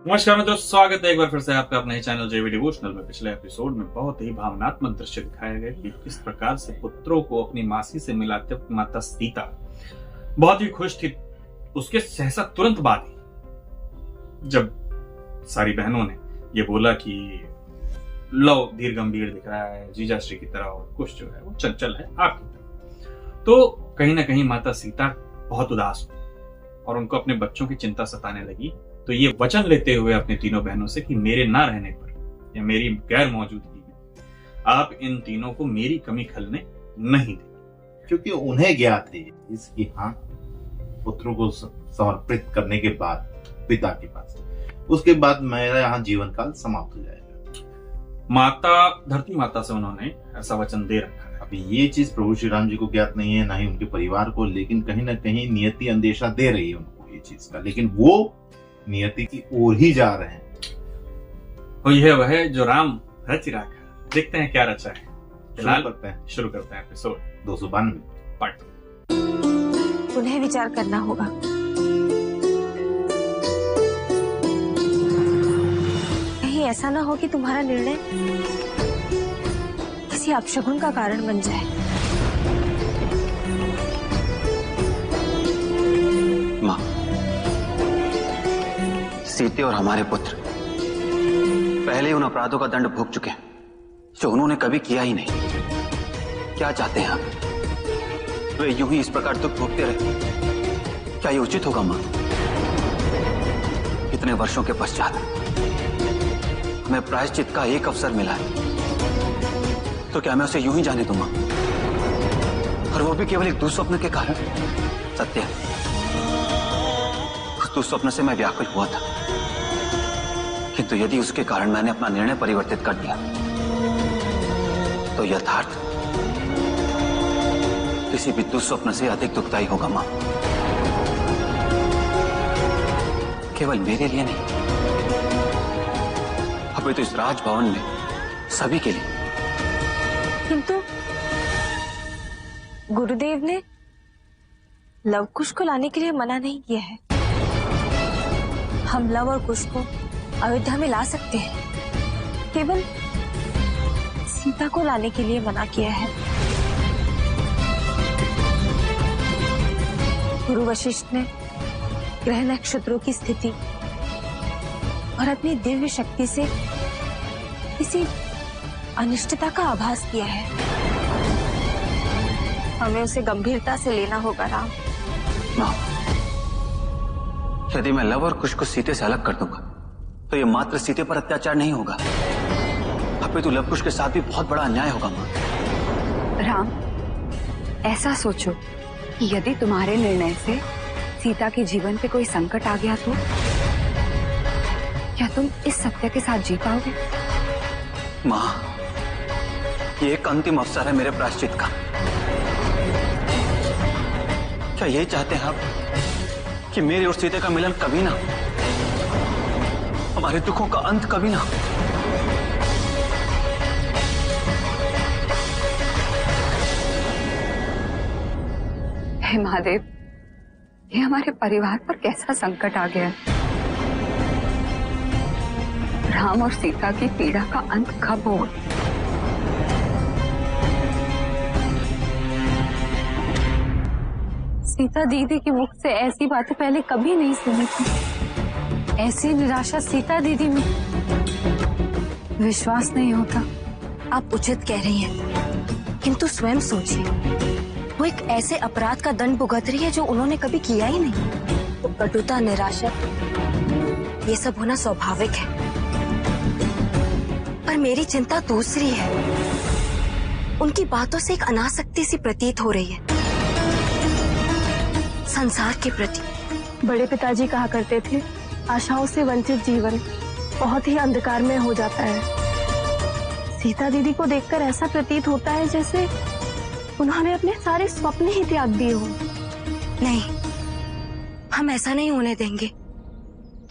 नमस्कार मित्रों, स्वागत है एक बार फिर से आपका अपने चैनल जेवी डिवोशनल में। पिछले एपिसोड में बहुत ही भावनात्मक दृश्य दिखाया गया कि किस प्रकार से पुत्रों को अपनी मासी से मिलाते वक्त माता सीता बहुत ही खुश थी। उसके सहसा तुरंत बाद ही जब सारी बहनों ने ये बोला कि लव धीर गंभीर दिख रहा है जीजाश्री की तरह और कुछ जो है वो चंचल है आपकी तरह, तो कहीं ना कहीं माता सीता बहुत उदास हुई और उनको अपने बच्चों की चिंता सताने लगी। तो ये वचन लेते हुए अपने तीनों बहनों से कि मेरे ना रहने पर या मेरी गैर मौजूदगी में आप इन तीनों को मेरी कमी खलने नहीं देंगे, क्योंकि उन्हें ज्ञात है इसकी हाँ पुत्रों को समर्पित करने के बाद पिता के पास, उसके बाद मेरा यहाँ जीवन काल समाप्त हो जाएगा। माता धरती माता से उन्होंने ऐसा वचन दे रखा है। अभी ये चीज प्रभु श्री राम जी को ज्ञात नहीं है, ना ही उनके परिवार को, लेकिन कहीं ना कहीं नियति अंदेशा दे रही है उनको ये चीज का, लेकिन वो नियति की ओर ही जा रहे हैं। और यह वह जो राम रच रखा है। देखते हैं क्या रचा है। शुरू करते हैं एपिसोड 292 पार्ट। उन्हें विचार करना होगा। कहीं ऐसा ना हो कि तुम्हारा निर्णय किसी अपशगुन का कारण बन जाए। माँ, सीते और हमारे पुत्र पहले उन अपराधों का दंड भोग चुके हैं जो उन्होंने कभी किया ही नहीं। क्या चाहते हैं आप? वे यूं ही इस प्रकार दुख भोगते रहे? क्या ये उचित होगा मां? इतने वर्षों के पश्चात हमें प्रायश्चित का एक अवसर मिला है, तो क्या मैं उसे यूं ही जाने दूं मां? और वो भी केवल एक दुस्वप्न के कारण? सत्य है, उस दुस्वप्न से मैं व्याकुल हुआ था, किंतु यदि उसके कारण मैंने अपना निर्णय परिवर्तित कर दिया तो यथार्थ किसी भी दुस्वप्न से अधिक दुखदायी होगा मां। केवल मेरे लिए नहीं, अभी तो इस राजभवन में सभी के लिए। किंतु गुरुदेव ने लव कुश को लाने के लिए मना नहीं किया है। हम लव और कुश को अयोध्या में ला सकते हैं, केवल सीता को लाने के लिए मना किया है। गुरु वशिष्ठ ने ग्रह नक्षत्रों की स्थिति और अपनी दिव्य शक्ति से किसी अनिष्टता का आभास किया है। हमें उसे गंभीरता से लेना होगा राम। मां, यदि मैं लव और कुश को सीते से अलग कर दूंगा तो ये मात्र सीते पर अत्याचार नहीं होगा, अपितु लव कुश के साथ भी बहुत बड़ा अन्याय होगा मां। राम, ऐसा सोचो कि यदि तुम्हारे निर्णय से सीता के जीवन पे कोई संकट आ गया तो क्या तुम इस सत्य के साथ जी पाओगे? मां, ये एक अंतिम अवसर है मेरे प्रायश्चित का। क्या यही चाहते हैं आप कि मेरे और सीते का मिलन कभी ना, हमारे दुखों का अंत कभी ना? हे महादेव, ये हमारे परिवार पर कैसा संकट आ गया? राम और सीता की पीड़ा का अंत कब होगा? सीता दीदी के मुख से ऐसी बातें पहले कभी नहीं सुनी थी। ऐसी निराशा सीता दीदी में विश्वास नहीं होता। आप उचित कह रही हैं, किंतु स्वयं सोचिए, वो एक ऐसे अपराध का दंड भुगत रही है जो उन्होंने कभी किया ही नहीं। तो कटुता, निराशा, ये सब होना स्वाभाविक है। पर मेरी चिंता दूसरी है। उनकी बातों से एक अनासक्ति सी प्रतीत हो रही है संसार के प्रति। बड़े पिताजी कहा करते थे, आशाओं से वंचित जीवन बहुत ही अंधकारमय हो जाता है। सीता दीदी को देखकर ऐसा प्रतीत होता है जैसे उन्होंने अपने सारे स्वप्न ही त्याग दिए हो। नहीं, हम ऐसा नहीं होने देंगे।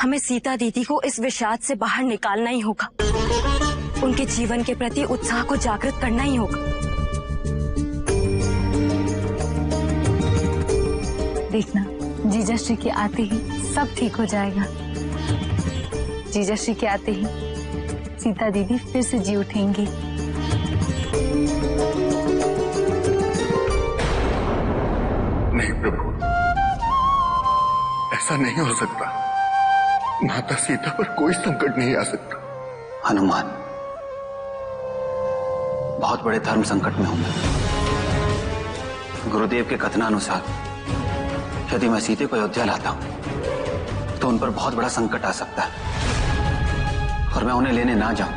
हमें सीता दीदी को इस विषाद से बाहर निकालना ही होगा। उनके जीवन के प्रति उत्साह को जागृत करना ही होगा। देखना, जीजाश्री के आते ही सब ठीक हो जाएगा। जीजाश्री के आते ही सीता दीदी फिर से जी उठेंगी। नहीं प्रभु, ऐसा नहीं हो सकता। माता सीता पर कोई संकट नहीं आ सकता। हनुमान, बहुत बड़े धर्म संकट में हूं मैं। गुरुदेव के कथनानुसार यदि मैं सीते को अयोध्या लाता हूं तो उन पर बहुत बड़ा संकट आ सकता है और मैं उन्हें लेने ना जाऊं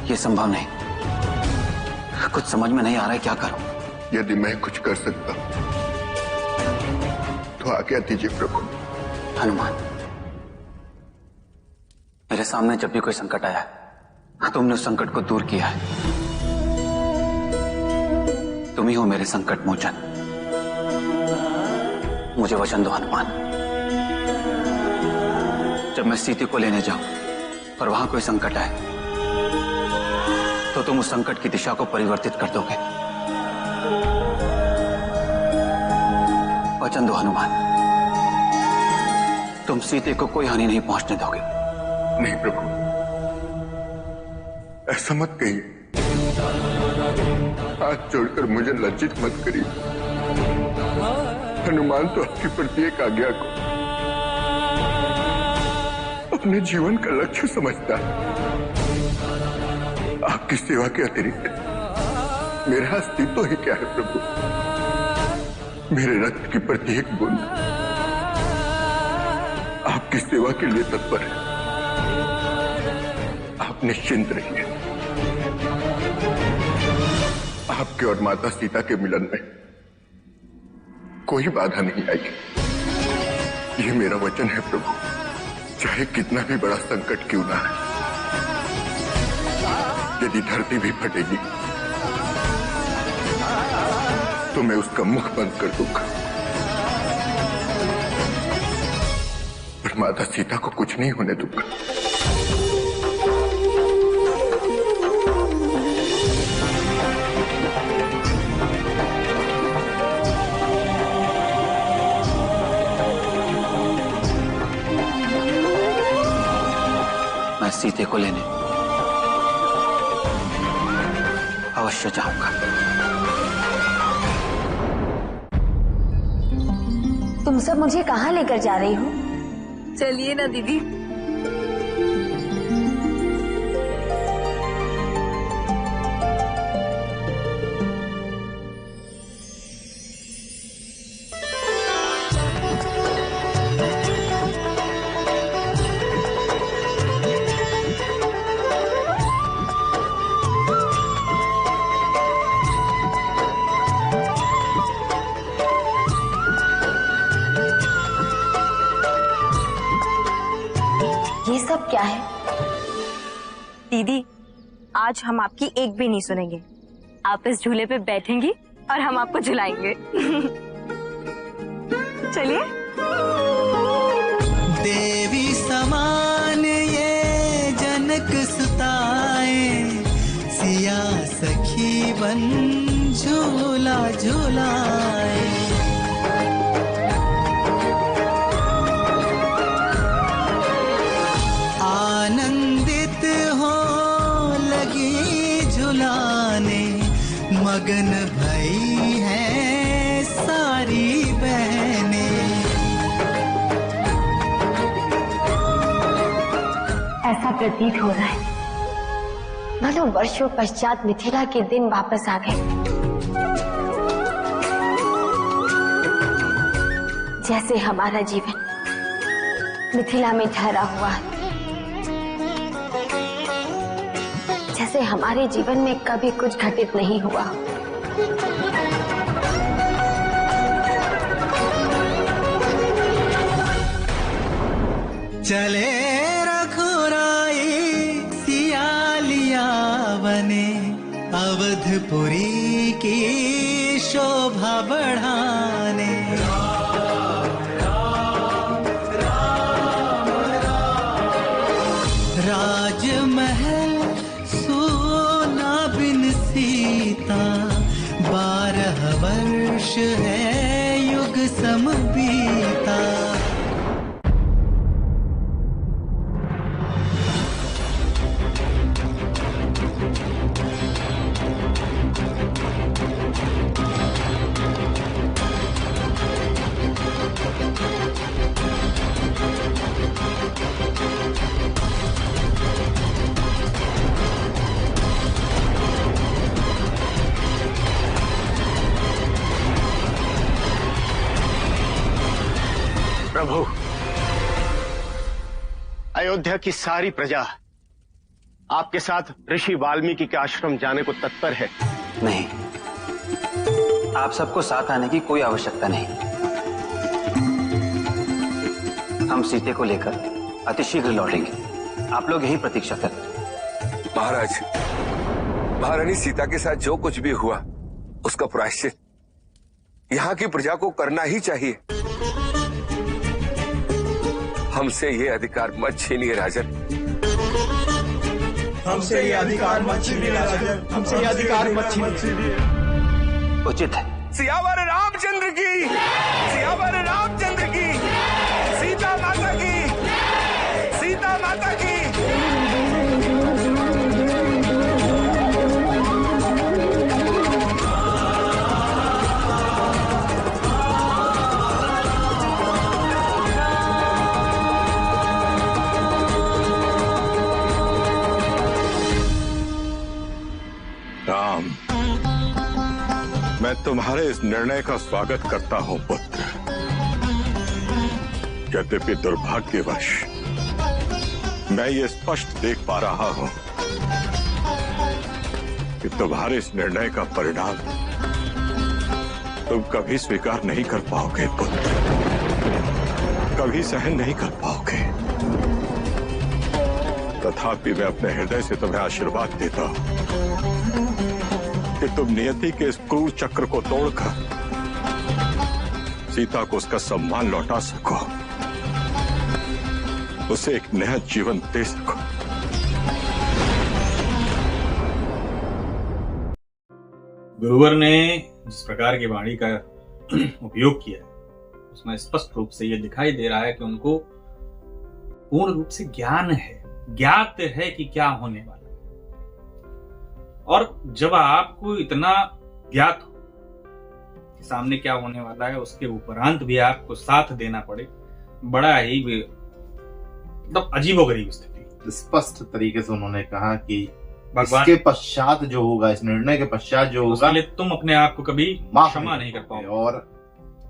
ये संभव नहीं। कुछ समझ में नहीं आ रहा है क्या करूं। यदि मैं कुछ कर सकता तो आज्ञा दीजिए प्रभु। हनुमान, मेरे सामने जब भी कोई संकट आया है तुमने उस संकट को दूर किया है। तुम ही हो मेरे संकट मोचन। मुझे वचन दो हनुमान, जब मैं सीते को लेने जाऊं और वहां कोई संकट आए तो तुम उस संकट की दिशा को परिवर्तित कर दोगे। वचन दो हनुमान, तुम सीते को कोई हानि नहीं पहुंचने दोगे। नहीं प्रभु, ऐसा मत कहिए। हाथ जोड़कर मुझे लज्जित मत करिए। हनुमान तो आपकी प्रत्येक आज्ञा को अपने जीवन का लक्ष्य समझता है। आपकी सेवा के अतिरिक्त मेरा अस्तित्व ही क्या है प्रभु। मेरे रक्त की प्रत्येक बूंद आपकी सेवा के लिए तत्पर है। आप निश्चिंत रहिए। आपके और माता सीता के मिलन में कोई बाधा नहीं आएगी। ये मेरा वचन है प्रभु, चाहे कितना भी बड़ा संकट क्यों ना है। यदि धरती भी फटेगी तो मैं उसका मुख बंद कर दूंगा, पर माता सीता को कुछ नहीं होने दूंगा। मैं सीते को लेने अवश्य जाऊंगा। तुम सब मुझे कहाँ लेकर जा रही हो? चलिए ना दीदी। ये सब क्या है? दीदी, आज हम आपकी एक भी नहीं सुनेंगे। आप इस झूले पे बैठेंगी और हम आपको झुलाएंगे। चलिए। देवी समान ये जनक सुताए, सिया सखी बन झूला झूलाए। आनंदित हो लगी झुलाने, मगन भई है सारी बहनें। ऐसा प्रतीत हो रहा है मानो वर्षों पश्चात मिथिला के दिन वापस आ गए। जैसे हमारा जीवन मिथिला में ठहरा हुआ है, जैसे हमारे जीवन में कभी कुछ घटित नहीं हुआ। चले रघुराई सियालिया बने, अवधपुरी की शोभा बढ़ाने। राजमहल सोना बिन सीता, 12 वर्ष है युग सम बीता। ऐसा प्रतीत हो रहा है मानो वर्षों पश्चात मिथिला के दिन वापस आ गए। जैसे हमारे जीवन में मिथिला में ठहरा हुआ है, जैसे हमारे जीवन में कभी कुछ घटित नहीं हुआ। चले रघुराई सियालिया बने, अवधपुरी की शोभा बढ़ाने। राजमहल सोना बिन सीता, 12 वर्ष है युग सम बीता। अयोध्या की सारी प्रजा आपके साथ ऋषि वाल्मीकि के आश्रम जाने को तत्पर है। नहीं, आप सबको साथ आने की कोई आवश्यकता नहीं। हम सीते को लेकर अतिशीघ्र लौटेंगे। आप लोग यही प्रतीक्षा करें। महाराज, महारानी सीता के साथ जो कुछ भी हुआ उसका प्रायश्चित यहाँ की प्रजा को करना ही चाहिए। हमसे ये अधिकार मत छीनिए राजन। हमसे ये अधिकार मत छीनिए राजन। हमसे ये अधिकार मत छीनिए। उचित है। सियावर रामचंद्र की, सियावर रामचंद्र की, सीता माता की, सीता माता की। राम, मैं तुम्हारे इस निर्णय का स्वागत करता हूं पुत्र। यद्यपि दुर्भाग्यवश मैं ये स्पष्ट देख पा रहा हूं कि तुम्हारे इस निर्णय का परिणाम तुम कभी स्वीकार नहीं कर पाओगे पुत्र, कभी सहन नहीं कर पाओगे। तथापि मैं अपने हृदय से तुम्हें आशीर्वाद देता हूं कि तुम नियति के इस क्रूर चक्र को तोड़कर सीता को उसका सम्मान लौटा सको, उसे एक नया जीवन दे सको। गुरुवर ने जिस प्रकार की वाणी का उपयोग किया है उसमें स्पष्ट रूप से यह दिखाई दे रहा है कि उनको पूर्ण रूप से ज्ञान है, ज्ञात है कि क्या होने वाला है। और जब आपको इतना ज्ञात हो कि सामने क्या होने वाला है, उसके उपरांत भी आपको साथ देना पड़े, बड़ा ही मतलब अजीबोगरीब स्थिति। स्पष्ट तरीके से उन्होंने कहा कि इसके पश्चात जो होगा, इस निर्णय के पश्चात जो होगा, तुम अपने आप को कभी क्षमा नहीं कर पाओगे और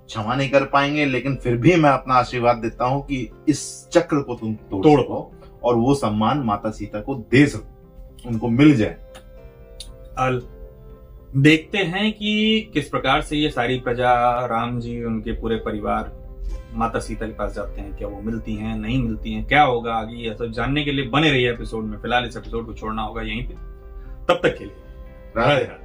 क्षमा नहीं कर पाएंगे। लेकिन फिर भी मैं अपना आशीर्वाद देता हूं कि इस चक्र को तुम तोड़ सको और वो सम्मान माता सीता को दे सको, उनको मिल जाए। देखते हैं कि किस प्रकार से ये सारी प्रजा, राम जी, उनके पूरे परिवार माता सीता के पास जाते हैं। क्या वो मिलती हैं, नहीं मिलती हैं, क्या होगा आगे, ये सब जानने के लिए बने रहिए एपिसोड में। फिलहाल इस एपिसोड को छोड़ना होगा यहीं पे। तब तक के लिए राधे राधे।